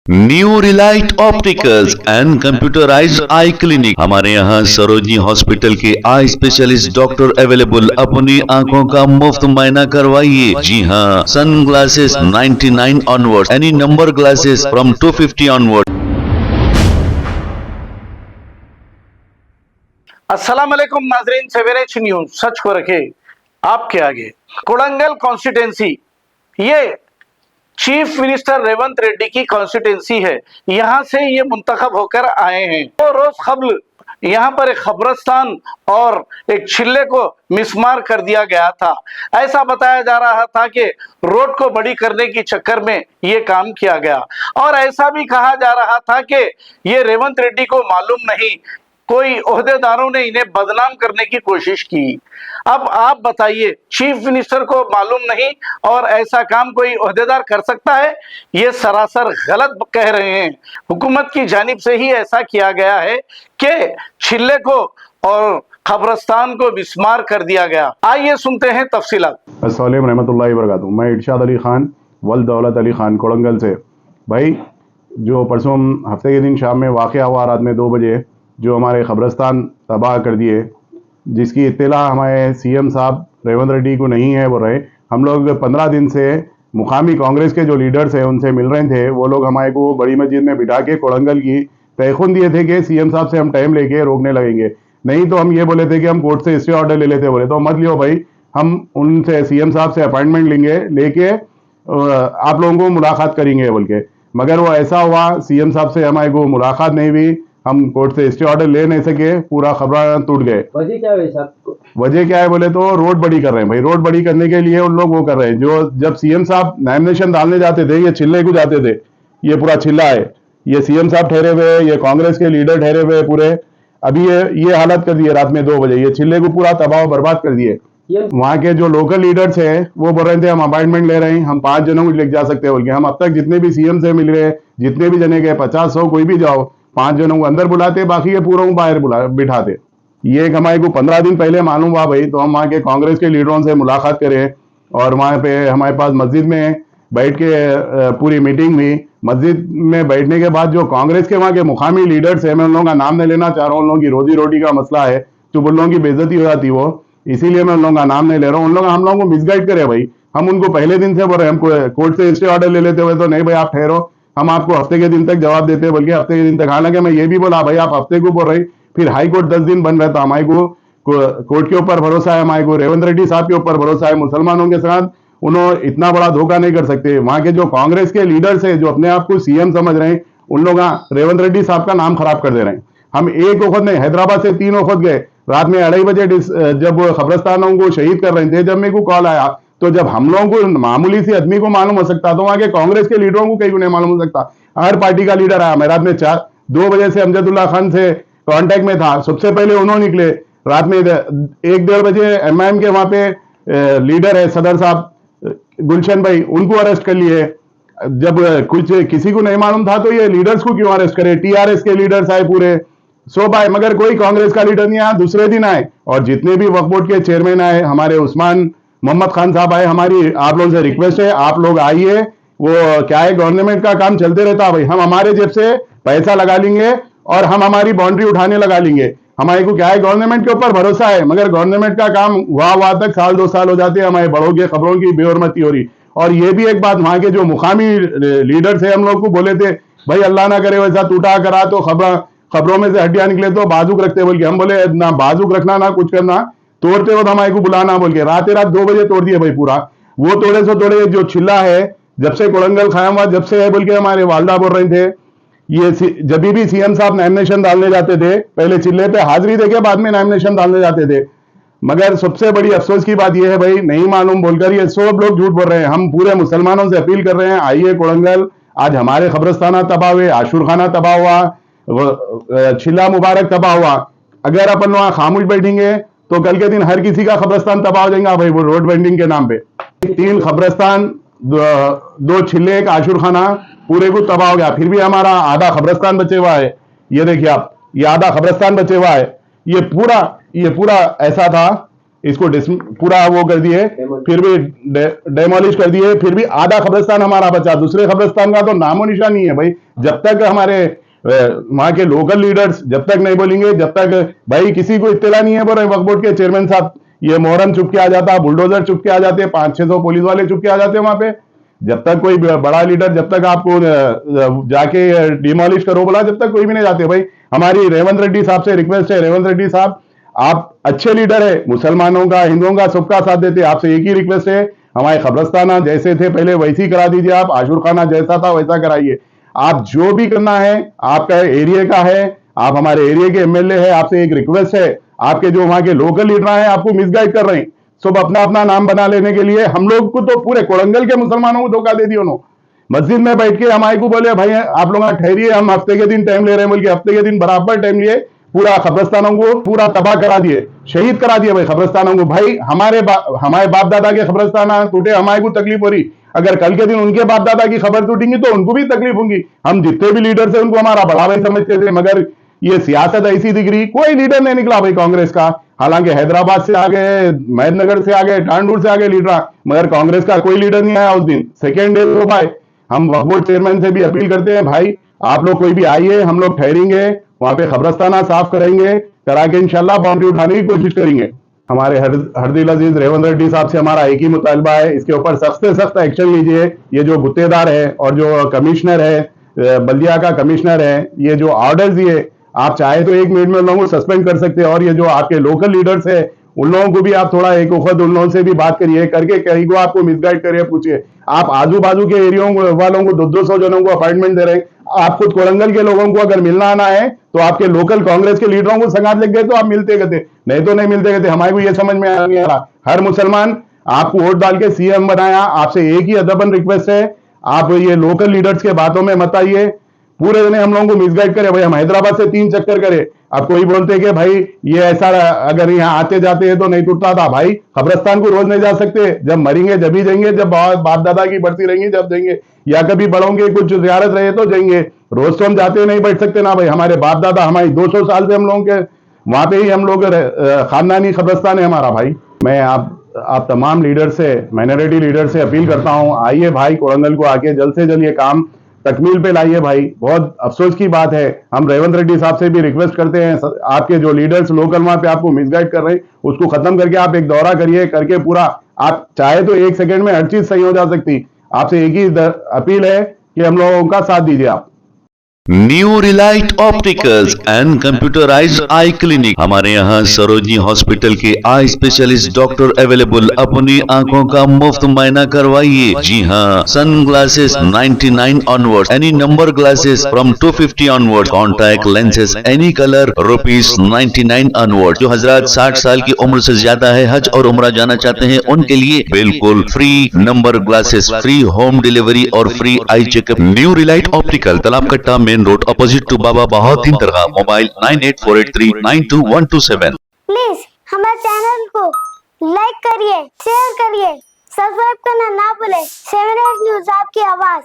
New Relight opticals and computerised I clinic. हमारे यहाँ Sarojini hospital के आई स्पेशलिस्ट डॉक्टर अवेलेबल। अपनी आंखों का मुफ्त मुआयना करवाइए। जी हाँ, sun glasses 99 onward, any number glasses from 250 onward. अस्सलाम वालेकुम नाजरीन, सवेरे न्यूज सच को रखे आपके आगे। कोडंगल कॉन्स्टिट्यूंसी ये चीफ मिनिस्टर रेवंत रेड्डी की कॉन्स्टिट्यूंसी है। यहां से ये मुंतखब होकर आए हैं। तो रोज कबल यहाँ पर एक खबरस्तान और एक चिल्ले को मिसमार कर दिया गया था। ऐसा बताया जा रहा था कि रोड को बड़ी करने की चक्कर में ये काम किया गया, और ऐसा भी कहा जा रहा था कि ये रेवंत रेड्डी को मालूम नहीं, कोई ओहदेदारों ने इन्हें बदनाम करने की कोशिश की। अब आप बताइए, चीफ मिनिस्टर को मालूम नहीं और ऐसा काम कोई ओहदेदार कर सकता है? ये सरासर गलत कह रहे हैं। हुकूमत की जानिब से ही ऐसा किया गया है कि चिल्ले को और खबरस्तान को बिस्मार कर दिया गया। आइए सुनते हैं तफसीलात। अस्सलाम वालेकुम रहमतुल्लाहि व बरकातुहू। मैं इरशाद अली खान वल दौलत अली खान कोडंगल से। भाई, जो परसों हफ्ते के दिन शाम में वाक़या हुआ रात में 2 बजे, जो हमारे खबरस्तान तबाह कर दिए, जिसकी इत्तला हमारे सीएम साहब रेवंत रेड्डी को नहीं है बोल रहे। हम लोग 15 दिन से मुकामी कांग्रेस के जो लीडर्स हैं उनसे मिल रहे थे। वो लोग हमारे को बड़ी मस्जिद में बिठा के कोडंगल की तयखुन दिए थे कि सीएम साहब से हम टाइम लेके रोकने लगेंगे, नहीं तो हम ये बोले थे कि हम कोर्ट से स्टे ऑर्डर ले लेते। बोले तो मत लियो भाई, हम उनसे सीएम साहब से अपॉइंटमेंट लेके आप लोगों को मुलाकात करेंगे बोल के। मगर वो ऐसा हुआ, सीएम साहब से हमारे को मुलाकात नहीं हुई, हम कोर्ट से स्टे ऑर्डर ले नहीं सके, पूरा खबर टूट गए। वजह क्या है साहब? वजह क्या है बोले तो रोड बड़ी कर रहे हैं भाई। रोड बड़ी करने के लिए उन लोग वो कर रहे हैं। जो जब सीएम साहब नॉमिनेशन डालने जाते थे, ये चिल्ले को जाते थे, ये पूरा चिल्ला है, ये सीएम साहब ठहरे हुए, ये कांग्रेस के लीडर ठहरे हुए पूरे। अभी ये हालत कर दिए रात में 2 बजे, ये चिल्ले को पूरा तबाह बर्बाद कर दिए। वहाँ के जो लोकल लीडर्स हैं वो बोल रहे थे हम अपॉइंटमेंट ले रहे हैं, हम 5 जनों को लेके जा सकते हैं बोल के। हम अब तक जितने भी सीएम से मिल गए, जितने भी जने गए, 50-100 कोई भी जाओ, 5 जनों को अंदर बुलाते, बाकी ये पूरों को बाहर बिठाते। ये एक हमारे को 15 दिन पहले मालूम हुआ भाई। तो हम वहाँ के कांग्रेस के लीडरों से मुलाकात करें, और वहाँ पे हमारे पास मस्जिद में बैठ के पूरी मीटिंग हुई। मस्जिद में बैठने के बाद जो कांग्रेस के वहाँ के मुकामी लीडर्स हैं, मैं उन लोगों का नाम नहीं लेना चाह रहा हूँ, उन लोगों की रोजी रोटी का मसला है, तो उन लोगों की बेइज्जती हो जाती वो, इसीलिए मैं उन लोगों का नाम नहीं ले रहा हूँ। उन लोग हम लोगों को मिसगाइड करे भाई। हम उनको पहले दिन से बोल रहे हैं, हम कोर्ट से स्टे ऑर्डर ले लेते हुए तो नहीं भाई आप ठहरो, हम आपको हफ्ते के दिन तक जवाब देते हैं, बल्कि हफ्ते के दिन तक। हालांकि मैं ये भी बोला भाई आप हफ्ते को बोल रही, फिर हाई कोर्ट 10 दिन बन रहा था। हमारे को कोर्ट के ऊपर भरोसा है, हमारे को रेवंत रेड्डी साहब के ऊपर भरोसा है। मुसलमानों के साथ उन्होंने इतना बड़ा धोखा नहीं कर सकते। वहां के जो कांग्रेस के लीडर्स है, जो अपने आप को सीएम समझ रहे हैं, उन लोग रेवंत रेड्डी साहब का नाम खराब कर दे रहे हैं। हम एक वक्त नहीं, हैदराबाद से 3 वक्त गए। रात में 2:30 बजे जब खबरस्तानों को शहीद कर रहे थे, जब मेरे को कॉल आया, तो जब हम लोगों को मामूली सी आदमी को मालूम हो सकता, तो वहां के कांग्रेस के लीडरों को कहीं नहीं मालूम हो सकता। हर पार्टी का लीडर आया। मैं रात में 2 बजे से अमजदुल्ला खान से कांटेक्ट में था। सबसे पहले उन्होंने निकले। रात में 1-1:30 बजे एमआईएम के वहां पे लीडर है सदर साहब गुलशन भाई, उनको अरेस्ट कर लिए। जब कुछ किसी को नहीं मालूम था तो ये लीडर्स को क्यों अरेस्ट करे? टीआरएस के लीडर्स आए पूरे, सब आए, मगर कोई कांग्रेस का लीडर नहीं आया। दूसरे दिन आए, और जितने भी वक्फ बोर्ड के चेयरमैन आए, हमारे उस्मान मोहम्मद खान साहब आए। हमारी आप लोगों से रिक्वेस्ट है, आप लोग आइए। वो क्या है, गवर्नमेंट का काम चलते रहता है भाई। हम हमारे जेब से पैसा लगा लेंगे और हम हमारी बाउंड्री उठाने लगा लेंगे। हमारे को क्या है, गवर्नमेंट के ऊपर भरोसा है, मगर गवर्नमेंट का काम वहां तक 1-2 साल हो जाते हैं। हमारे बड़ों के खबरों की बेहरमती हो रही। और ये भी एक बात, वहां के जो मुकामी लीडर्स है, हम लोग को बोले थे भाई अल्लाह ना करे वैसा टूटा करा तो खबरों में से हड्डियां निकले तो बाजूक रखते बोल के। हम बोले ना बाजूक रखना ना कुछ करना, तोड़ते हो तो हमारे को बुलाना बोल के। रात 2 बजे तोड़ दिए भाई पूरा। वो तोड़े सो तोड़े। जो चिल्ला है, जब से कोडंगल कायम हुआ, जब से है बोल के हमारे वालदा बोल रहे थे, ये जब भी सीएम साहब नॉमिनेशन डालने जाते थे, पहले चिल्ले पे हाजिरी देके बाद में नॉमिनेशन डालने जाते थे। मगर सबसे बड़ी अफसोस की बात यह है भाई, नहीं मालूम बोलकर ये सब लोग झूठ बोल रहे हैं। हम पूरे मुसलमानों से अपील कर रहे हैं, आइए कोडंगल। आज हमारे खबरस्ताना तबाह हुए, आशुर खाना तबाह हुआ, चिल्ला मुबारक तबाह हुआ। अगर अपन वहां खामोश बैठेंगे तो कल के दिन हर किसी का खबरस्तान तबाह हो जाएगा भाई, वो रोड वेंडिंग के नाम पे। 3 खबरस्तान, 2 चिल्ले, एक आशुर खाना, पूरे को तबाह हो गया। फिर भी हमारा आधा खबरस्तान बचे हुआ है। ये देखिए आप, ये आधा खबरस्तान बचे हुआ है। ये पूरा ऐसा था इसको पूरा वो कर दिए, फिर भी डेमोलिश कर दिए, फिर भी आधा कब्रिस्तान हमारा बचा, दूसरे कब्रिस्तान का तो नामो निशान नहीं है भाई। जब तक हमारे वहां के लोकल लीडर्स जब तक नहीं बोलेंगे, जब तक भाई किसी को इत्तेला नहीं है, बोल रहे वक्फ बोर्ड के चेयरमैन साहब, ये मोहरम चुप के आ जाता, बुलडोजर चुप के आ जाते, 500-600 पुलिस वाले चुप के आ जाते वहां पे। जब तक कोई बड़ा लीडर, जब तक आपको जाके डिमोलिश करो बोला, जब तक कोई भी नहीं जाते भाई। हमारी रेवंत रेड्डी साहब से रिक्वेस्ट है, रेवंत रेड्डी साहब आप अच्छे लीडर है, मुसलमानों का, हिंदुओं का, सबका साथ देते, आपसे एक ही रिक्वेस्ट है, हमारे कब्रस्ताना जैसे थे पहले वैसे ही करा दीजिए, आप आशुर खाना जैसा था वैसा कराइए। आप जो भी करना है, आपका एरिया का है, आप हमारे एरिया के एमएलए है, आपसे एक रिक्वेस्ट है, आपके जो वहां के लोकल लीडर हैं आपको मिसगाइड कर रहे हैं, सब अपना अपना नाम बना लेने के लिए। हम लोग को तो पूरे कोड़ंगल के मुसलमानों को धोखा दे दिया उन्होंने। मस्जिद में बैठ के हमारे को बोले भाई आप लोग ठहरिए, हम हफ्ते के दिन टाइम ले रहे हैं, बोल के हफ्ते के दिन बराबर टाइम लिए, पूरा कब्रस्तानों को पूरा तबाह करा दिए, शहीद करा दिए भाई कब्रस्तानों को। भाई हमारे बाप दादा के कब्रस्तान टूटे, हमारे को तकलीफ हो रही, अगर कल के दिन उनके बाप दादा की खबर टूटेंगी तो उनको भी तकलीफ होगी। हम जितने भी लीडर थे उनको हमारा बड़ा भाई समझते थे, मगर ये सियासत ऐसी दिख रही, कोई लीडर नहीं निकला भाई कांग्रेस का। हालांकि हैदराबाद से आ गए, महेंद्रनगर से आ गए, टांडूर से आ गए लीडर, मगर कांग्रेस का कोई लीडर नहीं आया उस दिन। सेकेंड डे तो भाई हम वक्फ बोर्ड चेयरमैन से भी अपील करते हैं, भाई आप लोग कोई भी आइए, हम लोग ठहरेंगे वहां पे, कब्रस्ताना साफ करेंगे, करा के इंशाल्लाह बाउंड्री उठाने की कोशिश करेंगे। हमारे हरदिल अजीज रेवंत रेड्डी साहब से हमारा एक ही मुतालबा है, इसके ऊपर सख्त से सख्त एक्शन लीजिए। ये जो गुत्तेदार है और जो कमिश्नर है, बल्दिया का कमिश्नर है, ये जो ऑर्डर्स दिए, आप चाहे तो 1 मिनट में उन लोगों को सस्पेंड कर सकते हैं। और ये जो आपके लोकल लीडर्स है उन लोगों को भी आप थोड़ा एक वक्त उन लोगों से भी बात करिए, करके कहीं को आपको मिसगाइड करिए, पूछिए। आप आजू बाजू के एरियो वालों को 200-200 जनों को अपॉइंटमेंट दे रहे हैं, आप खुद कोरंगल के लोगों को अगर मिलना आना है तो आपके लोकल कांग्रेस के लीडरों को संगात लग गए तो आप मिलते गए, नहीं तो नहीं मिलते गए। हमारे को यह समझ में नहीं आ रहा, हर मुसलमान आपको वोट डाल के सीएम बनाया, आपसे एक ही अदबन रिक्वेस्ट है, आप ये लोकल लीडर्स के बातों में मत आइए, पूरे दिन हम लोगों को मिसगाइड करे। भाई हम हैदराबाद से 3 चक्कर करे, अब कोई बोलते कि भाई ये ऐसा अगर यहाँ आते जाते हैं तो नहीं टूटता था। भाई कब्रस्तान को रोज नहीं जा सकते, जब मरेंगे जब ही जाएंगे, जब बाप दादा की बढ़ती रहेंगी जब जाएंगे, या कभी बड़ों के कुछ ज़ियारत रहे तो जाएंगे। रोज तो हम जाते नहीं बैठ सकते ना भाई। हमारे बाप दादा, हमारी 200 साल से हम लोगों के वहां पे ही हम लोग खानदानी कब्रस्तान है हमारा। भाई मैं आप तमाम लीडर से, माइनॉरिटी लीडर से अपील करता हूं, आइए भाई कोरंगल को आके जल्द से जल्द ये काम तकमील पे लाइए। भाई बहुत अफसोस की बात है, हम रेवंत रेड्डी साहब से भी रिक्वेस्ट करते हैं, आपके जो लीडर्स लोकल वहां पे आपको मिसगाइड कर रहे हैं उसको खत्म करके आप एक दौरा करिए, करके पूरा, आप चाहे तो 1 सेकंड में हर चीज सही हो जा सकती। आपसे एक ही अपील है कि हम लोगों का साथ दीजिए आप। New Relight opticals and computerised I clinic, हमारे यहाँ सरोजनी हॉस्पिटल के आई स्पेशलिस्ट डॉक्टर अवेलेबल, अपनी आंखों का मुफ्त मायना करवाइए। जी हाँ, sun glasses 99 onward, any number glasses from 250 onward, contact lenses any colour ₹99 onward. जो हजरात 60 साल की उम्र से ज्यादा है, हज और उम्रा जाना चाहते हैं, उनके लिए बिल्कुल free number glasses, free home delivery और free eye checkup. New relight optical, Talab Katta main road, opposite to Baba Bahauddin dargah. Mobile 9848392127। Please हमारे चैनल को लाइक करिए, शेयर करिए, सब्सक्राइब करना ना भूले। 7 न्यूज़ आपकी आवाज।